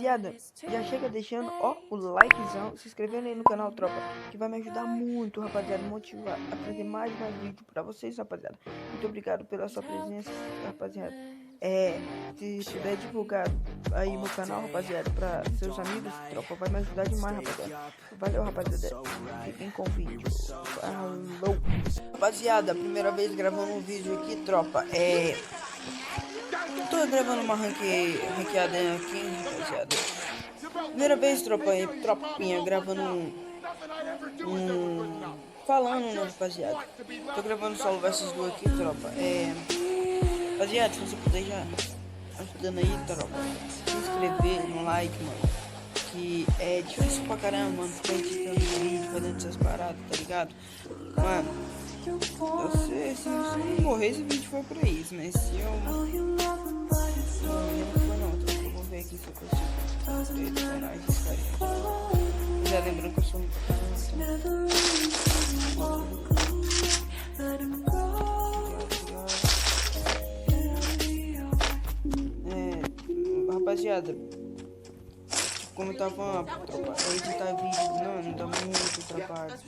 Rapaziada, já chega deixando, ó, o likezão, se inscrevendo aí no canal, tropa, que vai me ajudar muito, rapaziada, motivar a trazer mais vídeo pra vocês, rapaziada. Muito obrigado pela sua presença, rapaziada. Se puder divulgar aí meu canal, rapaziada, pra seus amigos, tropa, vai me ajudar demais, rapaziada. Valeu, rapaziada. Fiquem com o vídeo. Falou. Rapaziada, primeira vez gravando um vídeo aqui, tropa. Tô gravando uma ranqueada aqui, rapaziada. Primeira vez, tropinha, gravando falando, né, rapaziada. Tô gravando solo versus duo aqui, tropa. Rapaziada, se você puder já ajudando aí, tropa, se inscrever no like, mano. Que é difícil pra caramba, mano, ficar editando vídeo, fazendo essas paradas, tá ligado? Mano, eu sei, se eu morrer, esse vídeo foi pra isso, mas se eu não foi não, tropa. Eu vou ver aqui se eu consigo adicionar esses carinhas. Já lembrando que eu sou rapaziada, como eu tava falando, tropa, editar vídeo, não dá muito trabalho.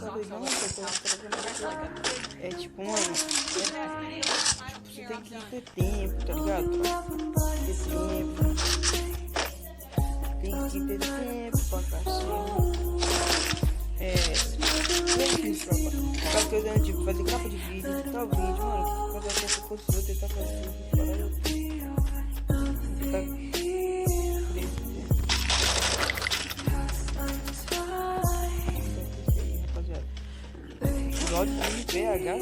Tá doidão, tipo, mano, você tem que ter tempo, tá ligado? Tem que ter tempo pra cacete. Aquela coisa, tipo, fazer capa de vídeo, editar o vídeo, mano, fazer até que eu consigo tentar fazer isso, áudio de PH,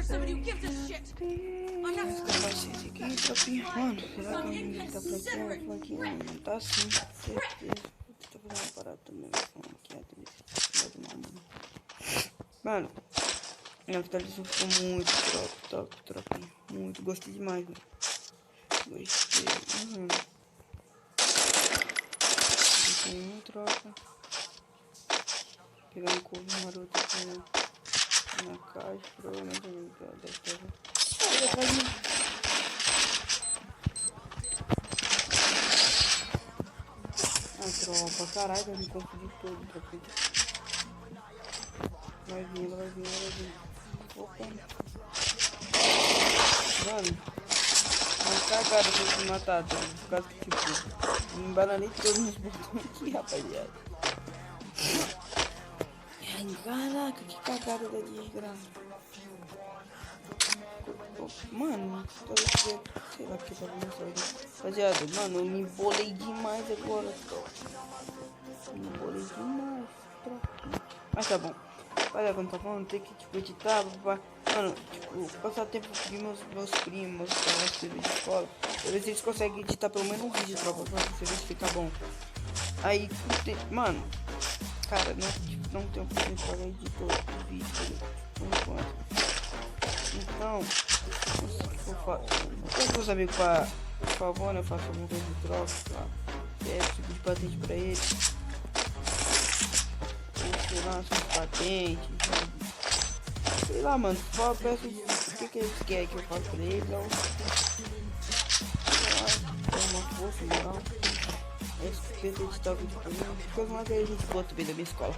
Somebody who gives a shit. I'm not mano, será que ele tá flanqueando? Flanqueando, não tá assim, certeza. Tô fazendo uma parada também, mano, minha finalização ficou muito top, tropinha. Muito, gostei demais, mano. Gostei, troca. Pegar um corvo maroto aqui na caixa, provavelmente deve ter. Olha atrás de mim. Tropa, caralho, eu me confundi todo, tropa. Vai vir. Opa. Mano, uma cagada pra eu te matar, tá? Por causa que, tipo, me embananei todos nos botões aqui, rapaziada. Ai, caraca, que cagada da desgraça. Mano, sei lá que tava no site. Rapaziada, mano, eu me embolei demais agora, tropa. Mas tá bom. Olha, quando tá falando, tem que, tipo, editar, mano, tipo, passar tempo com meus primos, meus filhos de escola. Pra ver se eles conseguem editar pelo menos um vídeo, tropa, pra ver se fica bom. Aí, mano, cara, não tem opção de pagar editor do vídeo, por enquanto. Então, eu faço com os amigos, por favor, né, eu faço alguma coisa de troca, tá? Tipo de patente pra eles. Sei lá, essas patentes, sei lá, mano, só peço o que eles querem que eu faça pra eles, ou uma força legal. Eles pensam editar o vídeo pra mim, porque mais a gente bota bem da minha escola.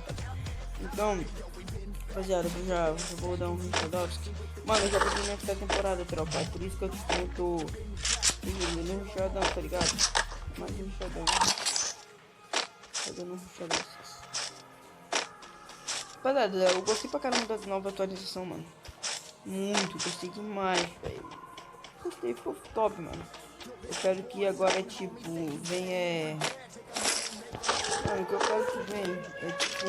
Então, rapaziada, eu já vou dar um Richardowski. Mano, eu já peguei minha temporada, tropa, é por isso que eu tô no Richardão, tá ligado? Mais um Richardão. Tá dando um Richardão. Rapaziada, eu gostei pra caramba da nova atualização, mano. Muito, gostei demais, velho. Gostei, ficou top, mano. Eu quero que agora, tipo, venha. Mano, o que eu quero que venha é tipo.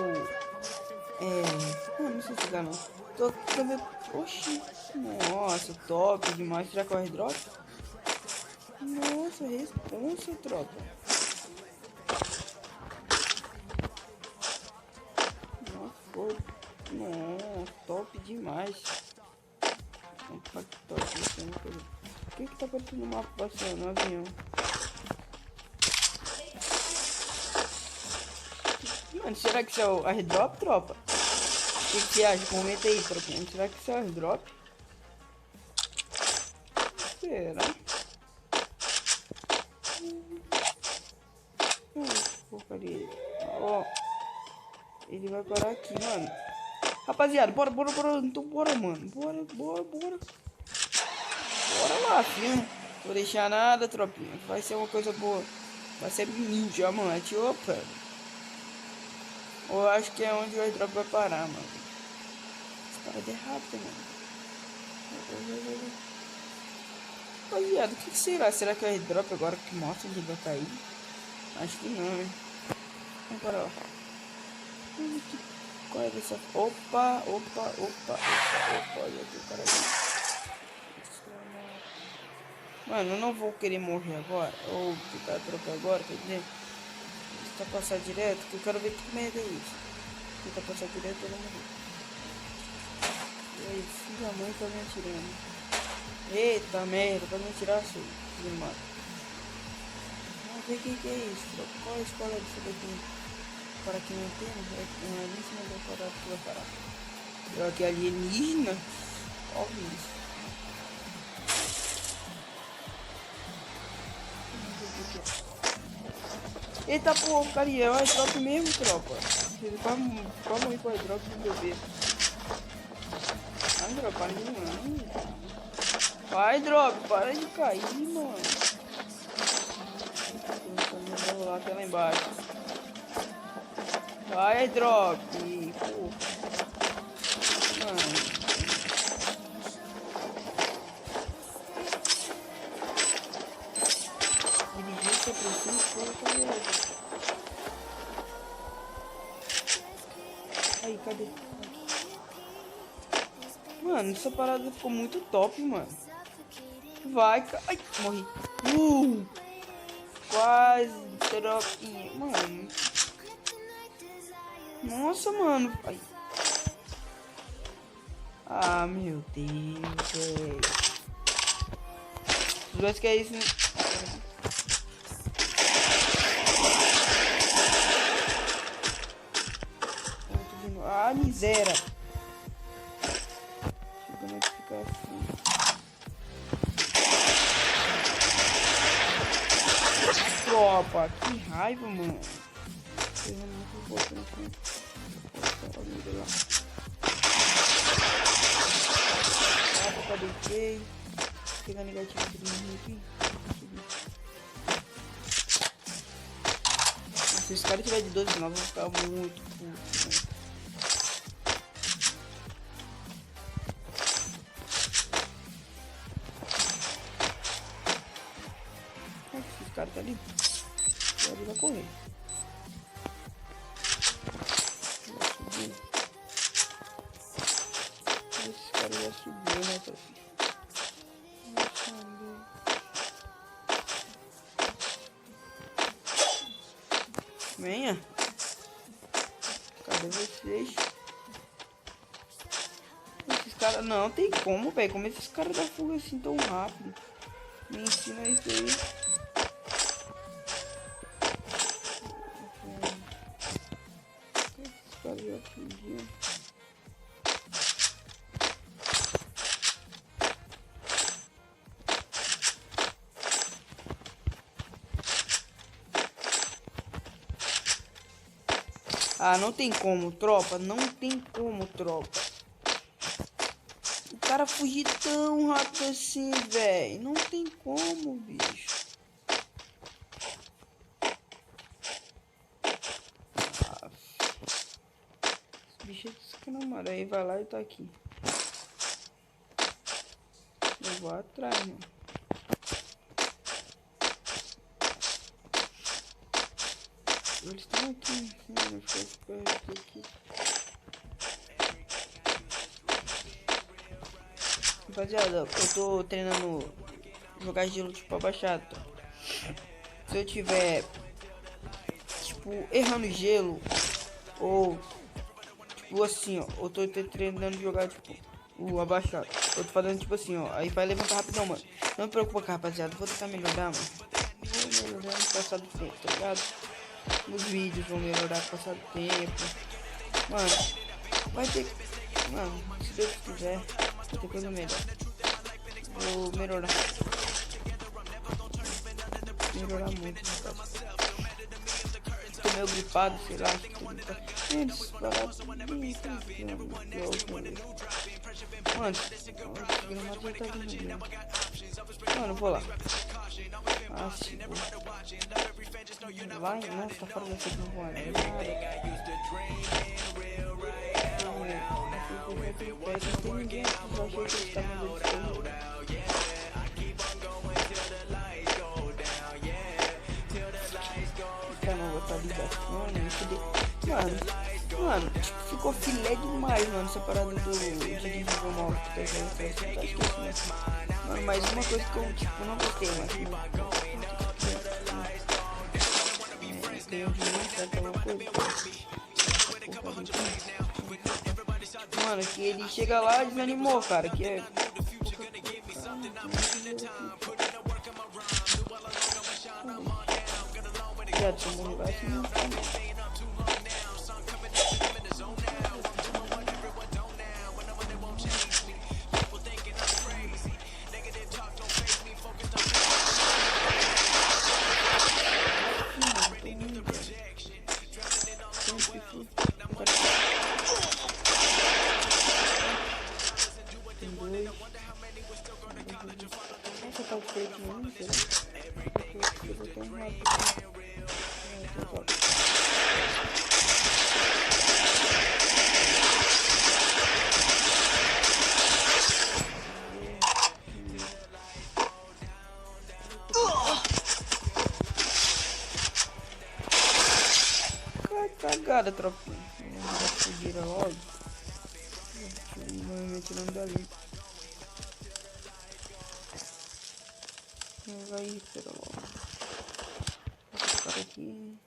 Não sei se dá não. Tô vendo. Oxi, nossa, top demais. Será que é o airdrop? Nossa, responsa, tropa. Nossa, pô. Nossa, top demais. Opa, que top. O que tá aparecendo no mapa passando no avião? Mano, será que isso é o airdrop, tropa? O que você acha? Comenta aí, tropinha. Será que isso é o airdrop? Será? Porcaria. Ó. Ele vai parar aqui, mano. Rapaziada, bora. Então bora, mano. Bora. Bora lá, filho. Vou deixar nada, tropinha. Vai ser uma coisa boa. Vai ser mil diamante. Opa. Eu acho que é onde o airdrop vai parar, mano. Esse cara é rápido, mano. Rapaziada, o que será? Será que é o airdrop agora que mostra onde vai cair? Acho que não, hein? Vamos parar, ó. Qual é dessa? Opa. Olha aqui o cara aqui. Mano, eu não vou querer morrer agora. Ou ficar trocando agora, quer dizer. Tentar passar direto, que eu quero ver que merda é isso. Tentar passar direto, eu não morrer. E aí, filho da mãe tá me atirando. Eita merda, vai me atirar, filho. Mano. Vamos ver o que é isso. Qual a escola disso daqui? Para que não tem, não é nem se não vai parar, que vai parar. Eu aqui alienígena. Óbvio isso. Eita porcaria, é o airdrop mesmo, tropa. Ele vai morrer com o airdrop do bebê. Vai dropar de mano. Vai drop, para de cair, mano. Eu vou lá até lá embaixo. Vai drop, pô. Mano. Dirigir essa pressão, pô, aí, cadê? Mano, essa parada ficou muito top, mano. Vai, ai, morri. Quase dropinha, mano. Nossa, mano. Ai. Ah, meu Deus, velho. Os dois que é isso, né? Ah, miséria. Chegando a ficar assim. Tropa, que raiva, mano. Cadê o que? Pegar negativo aqui. Se os caras tiverem de 12 não, vão ficar muito putos, né? Esse cara tá ali. E ele vai correr. Vai subir. Esse cara já subiu, né, filho? Venha. Cadê vocês? Esses caras não tem como, velho. Como esses caras dão fuga assim tão rápido? Me ensina isso aí. Esses caras já fugiram. Ah, não tem como, tropa. Não tem como, tropa. O cara fugir tão rápido assim, velho. Não tem como, bicho. Ah, esse bicho é descramado. Aí vai lá e tá aqui. Eu vou atrás, mano. Eles estão aqui, vou ficar esperto aqui. Rapaziada, eu tô treinando jogar gelo tipo abaixado. Se eu tiver tipo errando gelo ou tipo assim, ó, eu tô treinando jogar tipo o abaixado. Eu tô fazendo tipo assim, ó, aí vai levantar rapidão, mano. Não me preocupa com rapaziada, vou tentar melhorar, mano. Vou melhorar no passar do tempo, tá ligado? Os vídeos vão melhorar com o passar do tempo. Mano, vai ter. Mano, se Deus quiser, vai ter coisa melhor. Vou melhorar. Melhorar muito, rapaz. Tô meio gripado, sei lá. Eles baratos. Mano, mano, vou lá. Ah, se lá em. Nossa, tá fora dessa aqui, não vou lá. Não tem ninguém aqui, só achei que eles estavam não, vou atualização, mano, ficou filé demais, mano, essa parada do de mal que tá jogando, mano, mas uma coisa que eu, tipo, não gostei, mas tem um dinheiro, certo, alguma coisa. Mano, que ele chega lá e desanimou, cara, que é... Já tomou um lugar assim, cagada, tropinha. Vira logo. Normalmente não dá ali. Vai, pera logo. Esse cara aqui.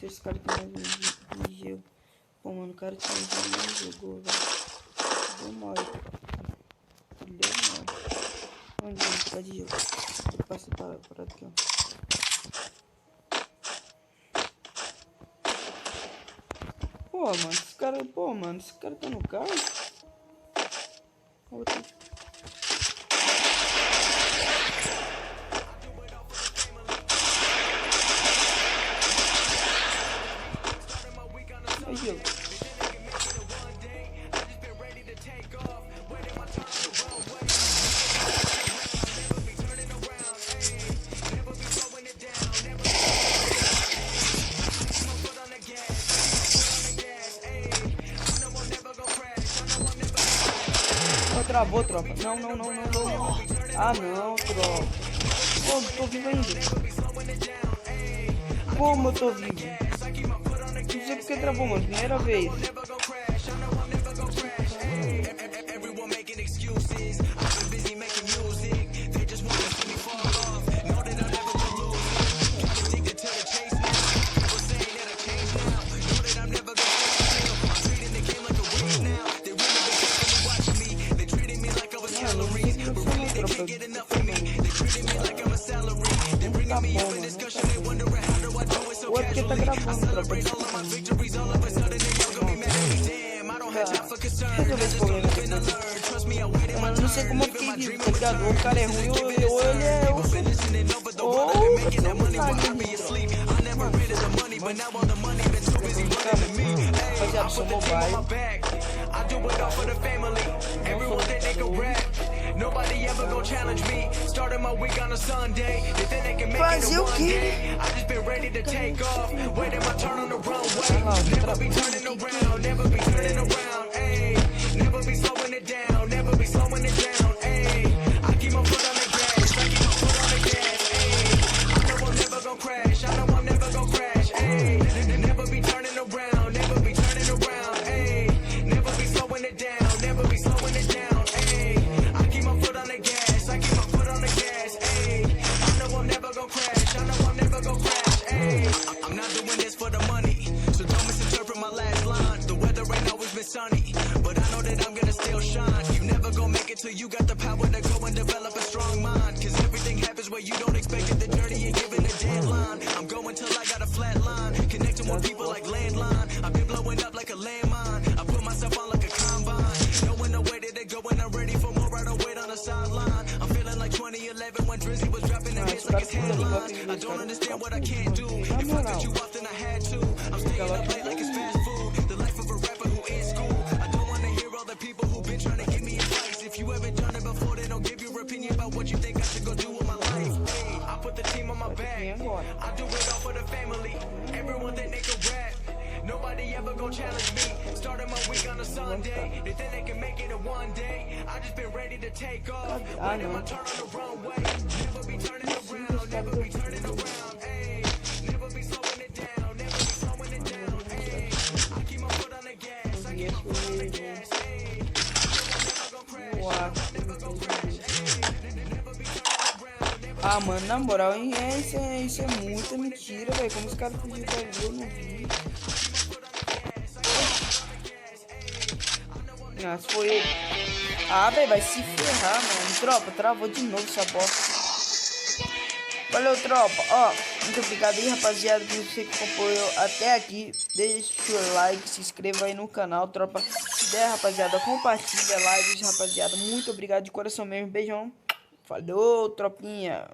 Esse cara tem mais de gelo. Pô, mano, o cara tinha gelo, não jogou, velho. Deu mal. Deu mal. Onde ele tá de gelo? Vou passar para aqui, ó. Pô, mano, esse cara tá no carro. Outro. Aí, gelo. Travou, tropa. Não. Ah, não, tropa. Pô, tô vivo ainda. Como eu tô vivo? Não sei porque travou, mano. Primeira vez. Tá bom, mano. O outro que tá gravando, tropa. Resolver esse problema aqui. Mano, não sei como eu fiquei vivo, tá ligado? Ou o cara é ruim, ou ele é... Ou... Rapaziada, sou mobile. Nobody ever gon' challenge me. Started my week on a Sunday. They think they can make it a one day. I just been ready to take off. Waiting my turn on the runway. Never be turning around. Never be turning around. Ayy. Never be slowing it down. Never be slowing it down. Ayy. I keep my foot on the gas. I keep my foot on the gas. Ayy. I know I'm never gon' crash. I know I'm never gon' crash. Ayy. Never be turning around. Never be turning around. Ayy. Never be slowing it down. Never be slowing it down. I keep my foot on the gas, I keep my foot on the gas. esse cara fica ali igual aquele cara. Na moral. Fica lá agora. Nobody ever gon' challenge me. Started my week on a Sunday. They think they can make it in one day. I just been ready to take off. Waiting my turn on the runway. Never be turning around. Never be turning around. Ayy. Never be slowing it down. Never be slowing it down. Ayy. I keep my foot on the gas. I keep my foot on the gas. Ayy. Never gon' crash. Never gon' crash. Ayy. Never be turning around. Ah, mano, na moral, hein? Isso é muita mentira, velho. Como os caras fugiram dali, eu não vi. Ah, se foi ele. Ah, velho, vai se ferrar, mano. Tropa, travou de novo essa bosta. Valeu, tropa. Ó, muito obrigado aí, rapaziada, por você que acompanhou até aqui. Deixa o like, se inscreva aí no canal, tropa. Se der, rapaziada, compartilha lives, rapaziada. Muito obrigado de coração mesmo. Beijão. Falou, tropinha.